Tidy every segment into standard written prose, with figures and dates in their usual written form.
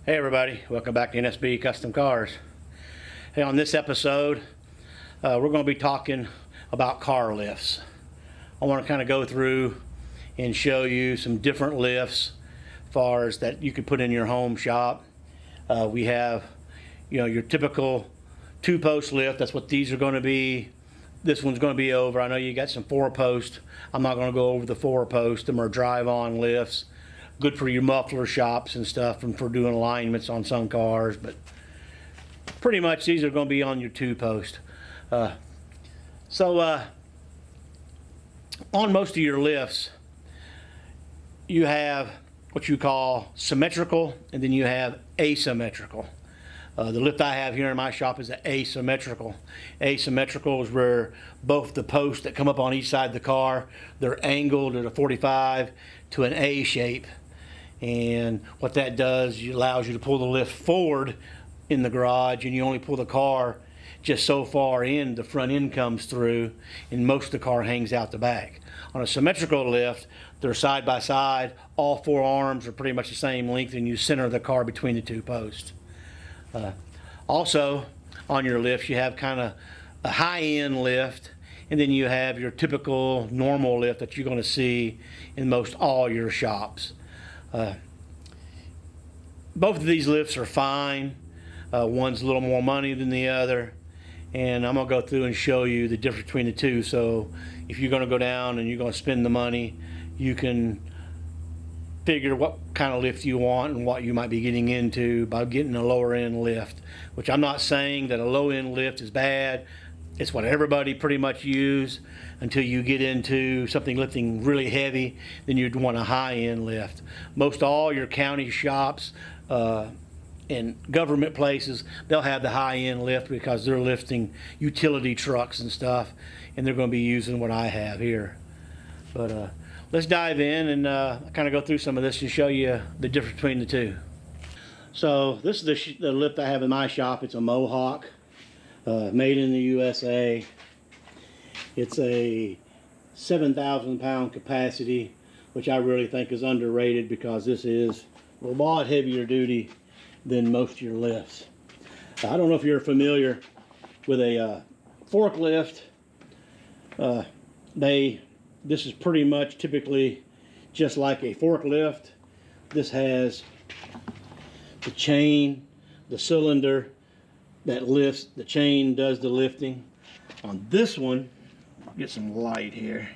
Hey everybody, welcome back to NSB Custom Cars. Hey, on this episode, we're going to be talking about car lifts. I want to kind of go through and show you some different lifts as far as that you could put in your home shop. We have, your typical 2-post lift. That's what these are going to be. This one's going to be over. I know you got some 4-post. I'm not going to go over the 4-post. Them are drive-on lifts. Good for your muffler shops and stuff and for doing alignments on some cars, but pretty much these are going to be on your 2-post. On most of your lifts, you have what you call symmetrical and then you have asymmetrical. The lift I have here in my shop is an asymmetrical. Asymmetrical is where both the posts that come up on each side of the car, they're angled at a 45 to an A shape. And what that does, it allows you to pull the lift forward in the garage, and you only pull the car just so far in, the front end comes through, and most of the car hangs out the back. On a symmetrical lift, they're side by side, all 4 arms are pretty much the same length, and you center the car between the 2 posts. Also, on your lifts, you have kind of a high-end lift, and then you have your typical normal lift that you're going to see in most all your shops. Both of these lifts are fine. One's a little more money than the other, and I'm going to go through and show you the difference between the two. So if you're going to go down and you're going to spend the money, you can figure what kind of lift you want and what you might be getting into by getting a lower end lift, which I'm not saying that a low end lift is bad. It's what everybody pretty much use until you get into something lifting really heavy, then you'd want a high-end lift. Most all your county shops and government places, they'll have the high-end lift because they're lifting utility trucks and stuff, and they're going to be using what I have here. But let's dive in and kind of go through some of this and show you the difference between the two. So this is the lift I have in my shop. It's a Mohawk. Made in the USA. It's a 7,000 pound capacity, which I really think is underrated because this is a lot heavier duty than most of your lifts. I don't know if you're familiar with a forklift. This is pretty much typically just like a forklift. This has the chain, the cylinder that lifts, the chain does the lifting. On this one, I'll get some light here.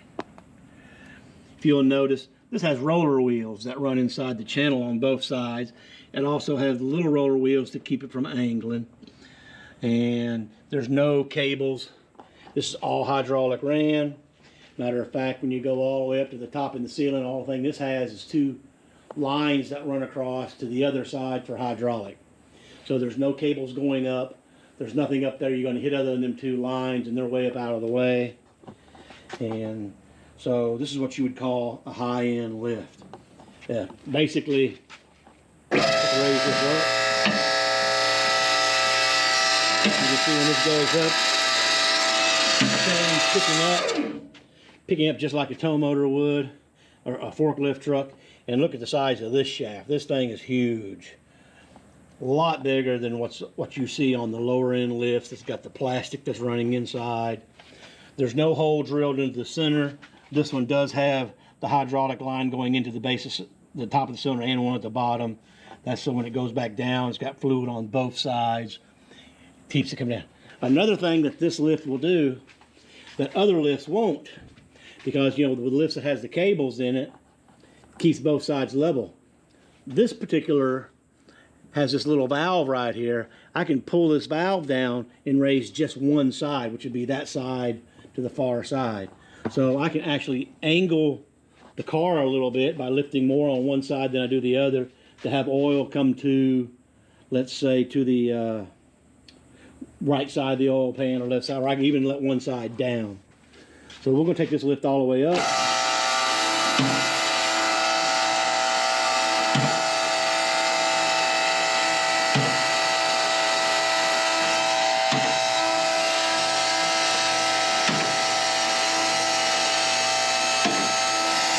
If you'll notice, this has roller wheels that run inside the channel on both sides. It also has the little roller wheels to keep it from angling. And there's no cables. This is all hydraulic ran. Matter of fact, when you go all the way up to the top in the ceiling, all the thing this has is 2 lines that run across to the other side for hydraulic. So there's no cables going up. There's nothing up there you're going to hit other than them 2 lines, and they're way up out of the way. And so this is what you would call a high-end lift. Basically, let's raise this up. You can see when this goes up, the chain's picking up just like a tow motor would, or a forklift truck. And look at the size of this shaft. This thing is huge. A lot bigger than what you see on the lower end lifts. It's got the plastic that's running inside. There's no hole drilled into the center. This one does have the hydraulic line going into the base of the top of the cylinder and one at the bottom. That's so when it goes back down, it's got fluid on both sides. Keeps it coming down. Another thing that this lift will do that other lifts won't, because with the lifts that has the cables in it, keeps both sides level. This particular has this little valve right here. I can pull this valve down and raise just one side, which would be that side to the far side. So I can actually angle the car a little bit by lifting more on one side than I do the other to have oil come to, let's say, to the right side of the oil pan or left side, or I can even let one side down. So we're going to take this lift all the way up.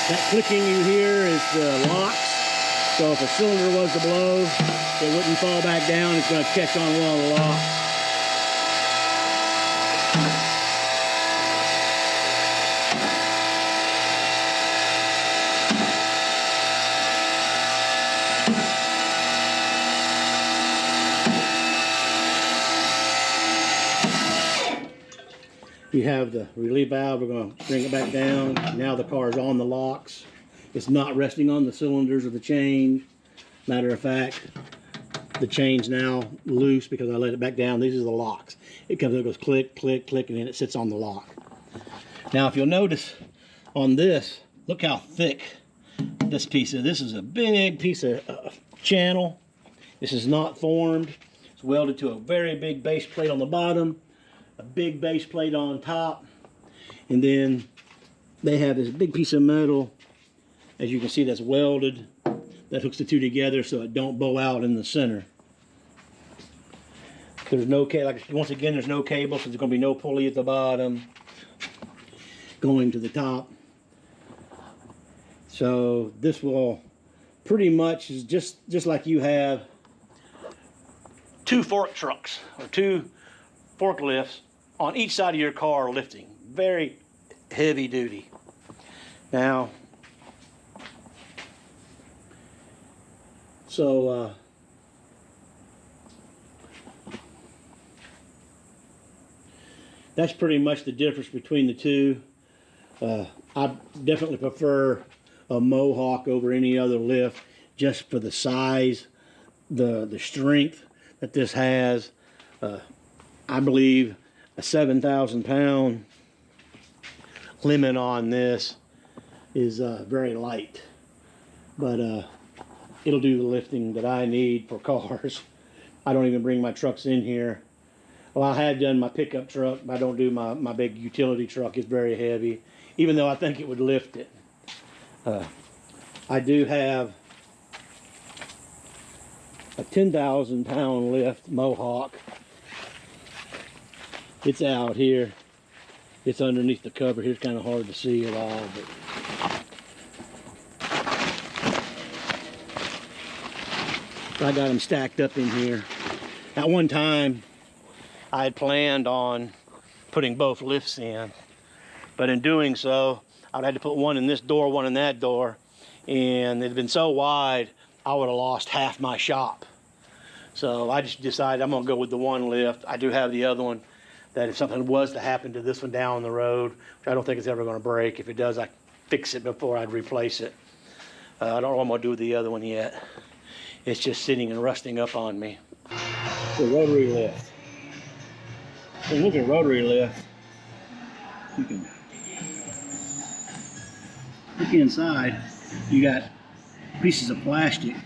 That clicking you hear is the locks. So if a cylinder was to blow, It wouldn't fall back down. It's going to catch on one of the locks. You have the relief valve. We're going to bring it back down. Now the car is on the locks. It's not resting on the cylinders or the chain. Matter of fact, the chain's now loose because I let it back down. These are the locks. It comes, it goes click, click, click, and then it sits on the lock. Now, if you'll notice on this, look how thick this piece is. This is a big piece of channel. This is not formed. It's welded to a very big base plate on the bottom, a big base plate on top, and then they have this big piece of metal, as you can see, that's welded, that hooks the two together so it don't bow out in the center. There's no cable. Like, once again, there's no cable, so there's going to be no pulley at the bottom going to the top. So this will pretty much is just like you have two fork trucks or two forklifts on each side of your car lifting. Very heavy duty. Now, so that's pretty much the difference between the two. I definitely prefer a Mohawk over any other lift just for the size, the strength that this has. I believe a 7,000 pound limit on this is very light, but it'll do the lifting that I need for cars. I don't even bring my trucks in here. Well, I have done my pickup truck, but I don't do my big utility truck. It's very heavy, even though I think it would lift it. I do have a 10,000 pound lift Mohawk. It's out here. It's underneath the cover here. It's kind of hard to see at all, but I got them stacked up in here. At one time, I had planned on putting both lifts in, but in doing so, I'd had to put one in this door, one in that door, and it had been so wide, I would have lost half my shop. So I just decided I'm gonna go with the one lift. I do have the other one that if something was to happen to this one down the road, which I don't think it's ever gonna break, if it does, I fix it before I'd replace it. I don't know what I'm gonna do with the other one yet. It's just sitting and rusting up on me. The rotary lift. When you look at rotary lift, you can look inside. You got pieces of plastic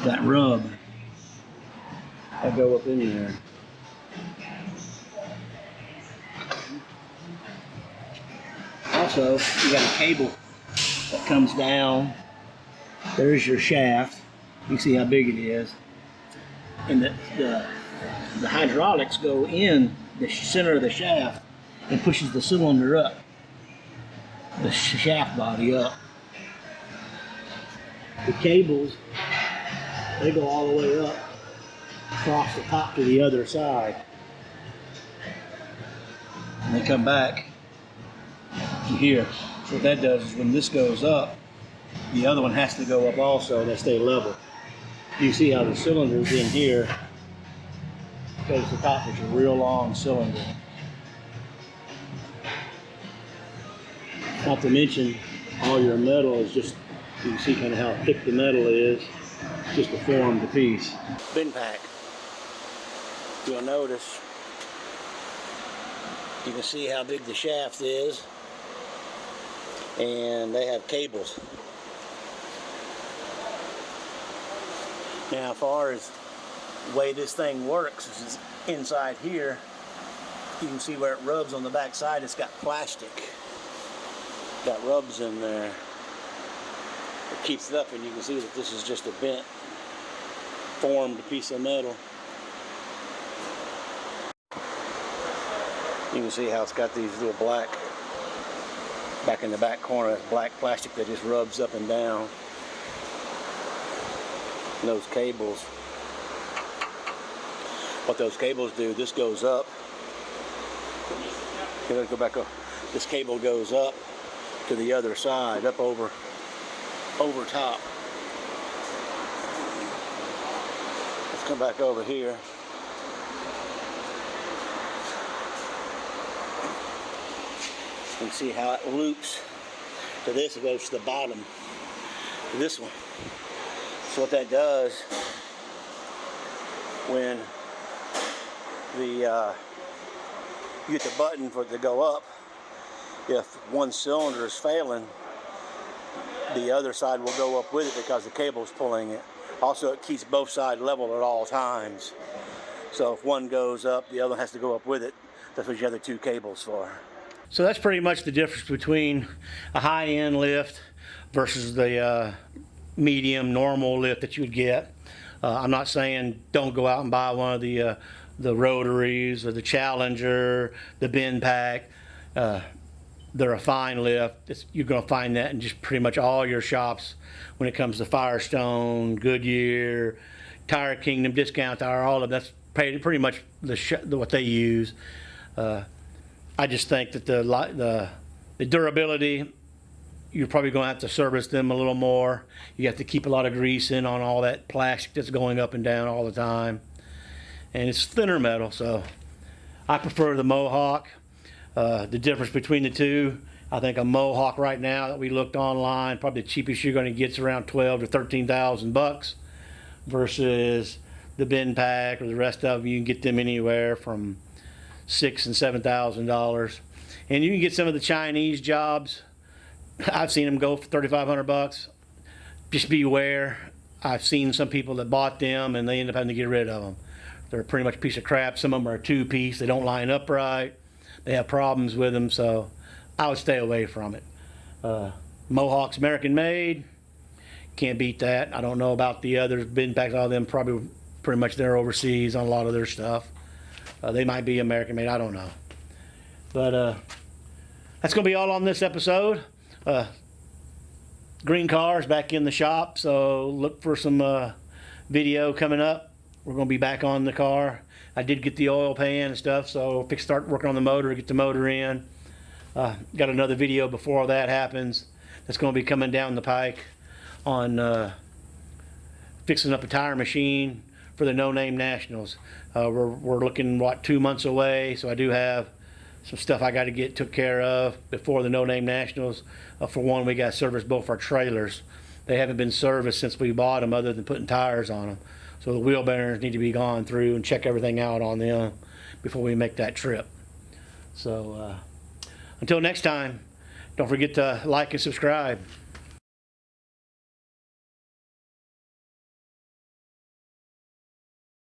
that rub that go up in there. Also, you got a cable that comes down. There's your shaft. You can see how big it is. And the hydraulics go in the center of the shaft and pushes the cylinder up, the shaft body up. The cables, they go all the way up across the top to the other side. And they come back to here. So what that does is when this goes up, the other one has to go up also, and they stay level. You see how the cylinders in here goes to the top. It's a real long cylinder. Not to mention, all your metal is just, you can see kind of how thick the metal is, just to form the piece. Bin pack. You'll notice, you can see how big the shaft is, and they have cables. Now, as far as the way this thing works, is inside here, you can see where it rubs on the back side. It's got plastic that rubs in there. It keeps it up, and you can see that this is just a bent, formed piece of metal. You can see how it's got these little black, back in the back corner, that's black plastic that just rubs up and down. And those cables, what those cables do, this goes up. Here, let's go back up. This cable goes up to the other side, up over top. Let's come back over here. And see how it loops to this. It goes to the bottom to this one. So what that does, when you hit the button for it to go up, if one cylinder is failing, the other side will go up with it because the cable's pulling it. Also, it keeps both sides level at all times. So if one goes up, the other has to go up with it. That's what you have the two cables for. So that's pretty much the difference between a high-end lift versus the medium, normal lift that you would get. I'm not saying don't go out and buy one of the Rotaries or the Challenger, the bin pack. They're a fine lift. You're going to find that in just pretty much all your shops when it comes to Firestone, Goodyear, Tire Kingdom, Discount Tire, all of that's pretty much what they use. I just think that the durability, you're probably going to have to service them a little more. You have to keep a lot of grease in on all that plastic that's going up and down all the time. And it's thinner metal, so I prefer the Mohawk. The difference between the two, I think a Mohawk right now that we looked online, probably the cheapest you're going to get is around 12 to 13,000 bucks, versus the bin pack or the rest of them. You can get them anywhere from $6,000 and $7,000, and you can get some of the Chinese jobs. I've seen them go for 3,500 bucks. Just beware. I've seen some people that bought them and they end up having to get rid of them. They're pretty much a piece of crap. Some of them are a two-piece. They don't line up right. They have problems with them, so I would stay away from it. Mohawk's American made. Can't beat that. I don't know about the others. Bin packs, all of them probably pretty much they're overseas on a lot of their stuff. They might be American made. I don't know. But that's going to be all on this episode. Green Cars back in the shop, so look for some video coming up. We're going to be back on the car. I did get the oil pan and stuff, so start working on the motor, get the motor in. Got another video before that happens that's going to be coming down the pike on fixing up a tire machine for the No Name Nationals. We're looking, 2 months away, so I do have some stuff I got to get took care of before the No Name Nationals. For one, we got to service both our trailers. They haven't been serviced since we bought them, other than putting tires on them. So the wheel bearings need to be gone through and check everything out on them before we make that trip. So until next time, don't forget to like and subscribe.